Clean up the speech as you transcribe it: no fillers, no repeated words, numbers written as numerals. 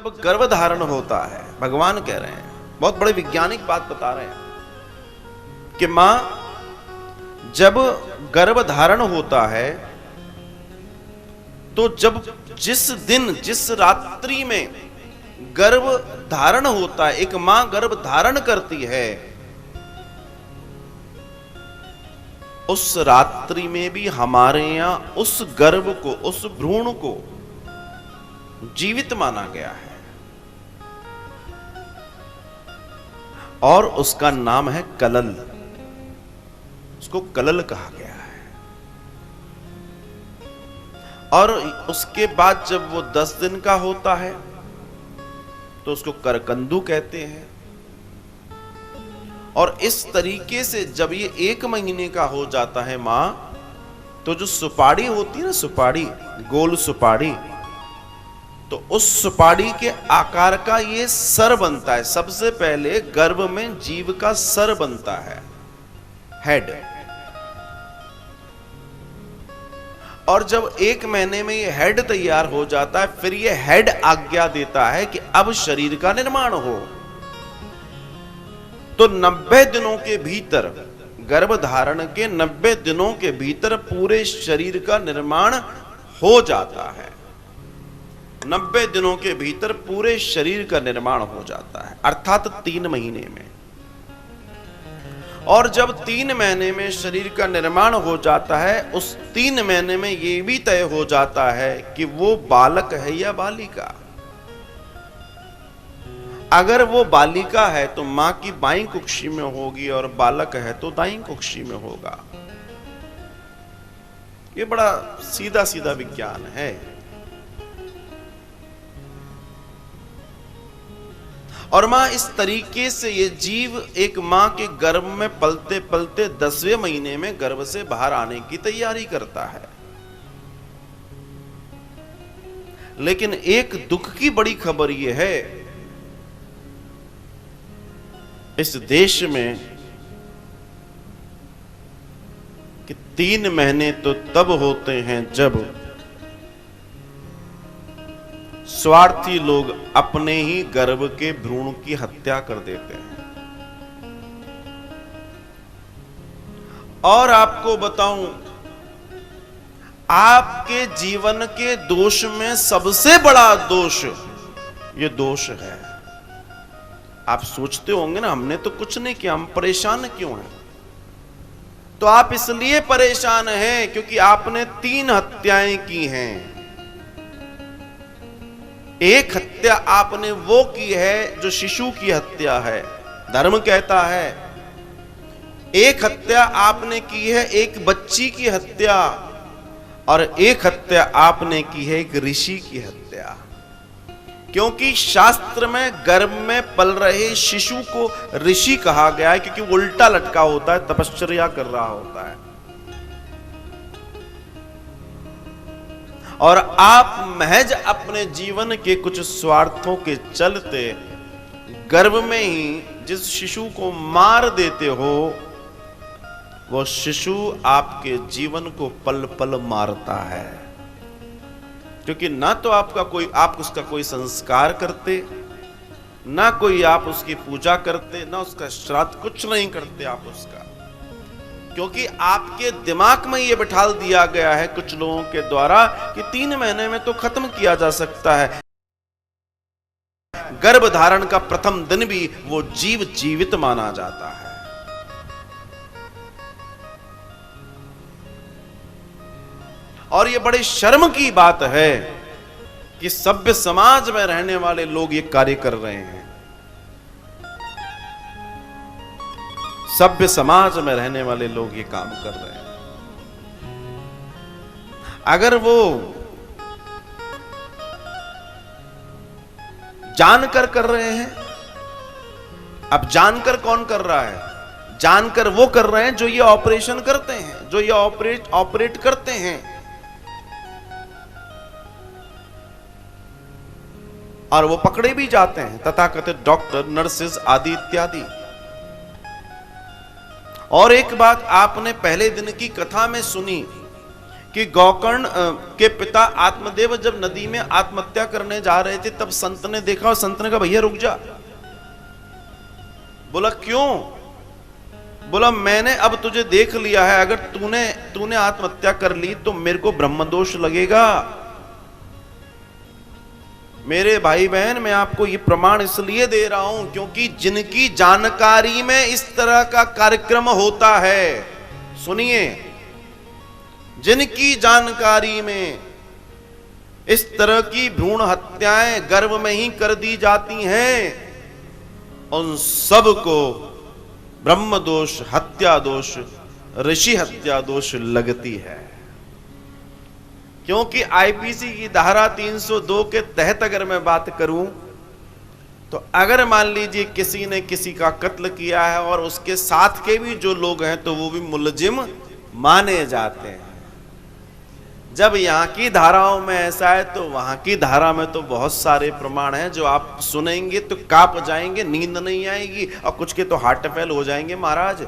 जब गर्भ धारण होता है, भगवान कह रहे हैं, बहुत बड़े वैज्ञानिक बात बता रहे हैं कि मां जब गर्भ धारण होता है तो जब जिस दिन जिस रात्रि में गर्भ धारण होता है, एक मां गर्भ धारण करती है, उस रात्रि में भी हमारे यहां उस गर्भ को, उस भ्रूण को जीवित माना गया है और उसका नाम है कलल। उसको कलल कहा गया है। और उसके बाद जब वो 10 दिन का होता है तो उसको करकंदू कहते हैं। और इस तरीके से जब ये 1 महीने का हो जाता है मां, तो जो सुपाड़ी होती है ना, सुपाड़ी, गोल सुपाड़ी, तो उस सुपाड़ी के आकार का ये सर बनता है। सबसे पहले गर्भ में जीव का सर बनता है, हेड। और जब 1 महीने में ये हेड तैयार हो जाता है, फिर ये हेड आज्ञा देता है कि अब शरीर का निर्माण हो। तो 90 दिनों के भीतर, गर्भ धारण के 90 दिनों के भीतर पूरे शरीर का निर्माण हो जाता है। 90 दिनों के भीतर पूरे शरीर का निर्माण हो जाता है, अर्थात 3 महीने में। और जब 3 महीने में शरीर का निर्माण हो जाता है, उस 3 महीने में यह भी तय हो जाता है कि वो बालक है या बालिका। अगर वो बालिका है तो मां की बाईं कुक्षी में होगी और बालक है तो दाईं कुक्षी में होगा। ये बड़ा सीधा सीधा विज्ञान है। और मां इस तरीके से, ये जीव एक मां के गर्भ में पलते पलते 10वें महीने में गर्भ से बाहर आने की तैयारी करता है। लेकिन एक दुख की बड़ी खबर यह है, इस देश में कि 3 महीने तो तब होते हैं जब स्वार्थी लोग अपने ही गर्भ के भ्रूण की हत्या कर देते हैं। और आपको बताऊं, आपके जीवन के दोष में सबसे बड़ा दोष ये दोष है। आप सोचते होंगे ना, हमने तो कुछ नहीं किया, हम परेशान क्यों हैं? तो आप इसलिए परेशान हैं क्योंकि आपने 3 हत्याएं की हैं। एक हत्या आपने वो की है जो शिशु की हत्या है, धर्म कहता है। एक हत्या आपने की है एक बच्ची की हत्या, और एक हत्या आपने की है एक ऋषि की हत्या। क्योंकि शास्त्र में गर्भ में पल रहे शिशु को ऋषि कहा गया है, क्योंकि उल्टा लटका होता है, तपश्चर्या कर रहा होता है। और आप महज अपने जीवन के कुछ स्वार्थों के चलते गर्भ में ही जिस शिशु को मार देते हो, वो शिशु आपके जीवन को पल पल मारता है। क्योंकि ना तो आप उसका कोई संस्कार करते, ना कोई आप उसकी पूजा करते, ना उसका श्राद्ध, कुछ नहीं करते आप उसका। क्योंकि आपके दिमाग में यह बिठा दिया गया है कुछ लोगों के द्वारा कि 3 महीने में तो खत्म किया जा सकता है। गर्भ धारण का प्रथम दिन भी वो जीव जीवित माना जाता है। और ये बड़े शर्म की बात है कि सभ्य समाज में रहने वाले लोग ये कार्य कर रहे हैं। सभ्य समाज में रहने वाले लोग ये काम कर रहे हैं। अगर वो जानकर कर रहे हैं, अब जानकर कौन कर रहा है? जानकर वो कर रहे हैं जो ये ऑपरेशन करते हैं, जो ये ऑपरेट करते हैं। और वो पकड़े भी जाते हैं, तथाकथित डॉक्टर, नर्सेज आदि इत्यादि। और एक बात आपने पहले दिन की कथा में सुनी कि गोकर्ण के पिता आत्मदेव जब नदी में आत्महत्या करने जा रहे थे, तब संत ने देखा और संत ने कहा भैया रुक जा। बोला क्यों? बोला मैंने अब तुझे देख लिया है, अगर तूने आत्महत्या कर ली तो मेरे को ब्रह्मदोष लगेगा। मेरे भाई बहन, मैं आपको ये प्रमाण इसलिए दे रहा हूं क्योंकि जिनकी जानकारी में इस तरह का कार्यक्रम होता है, सुनिए, जिनकी जानकारी में इस तरह की भ्रूण हत्याएं गर्भ में ही कर दी जाती हैं, उन सब को ब्रह्म दोष, हत्या दोष, ऋषि हत्या दोष लगती है। क्योंकि आईपीसी की धारा 302 के तहत अगर मैं बात करूं तो अगर मान लीजिए किसी ने किसी का कत्ल किया है और उसके साथ के भी जो लोग हैं तो वो भी मुलजिम माने जाते हैं। जब यहाँ की धाराओं में ऐसा है तो वहां की धारा में तो बहुत सारे प्रमाण हैं जो आप सुनेंगे तो कांप जाएंगे, नींद नहीं आएगी और कुछ के तो हार्ट फेल हो जाएंगे महाराज।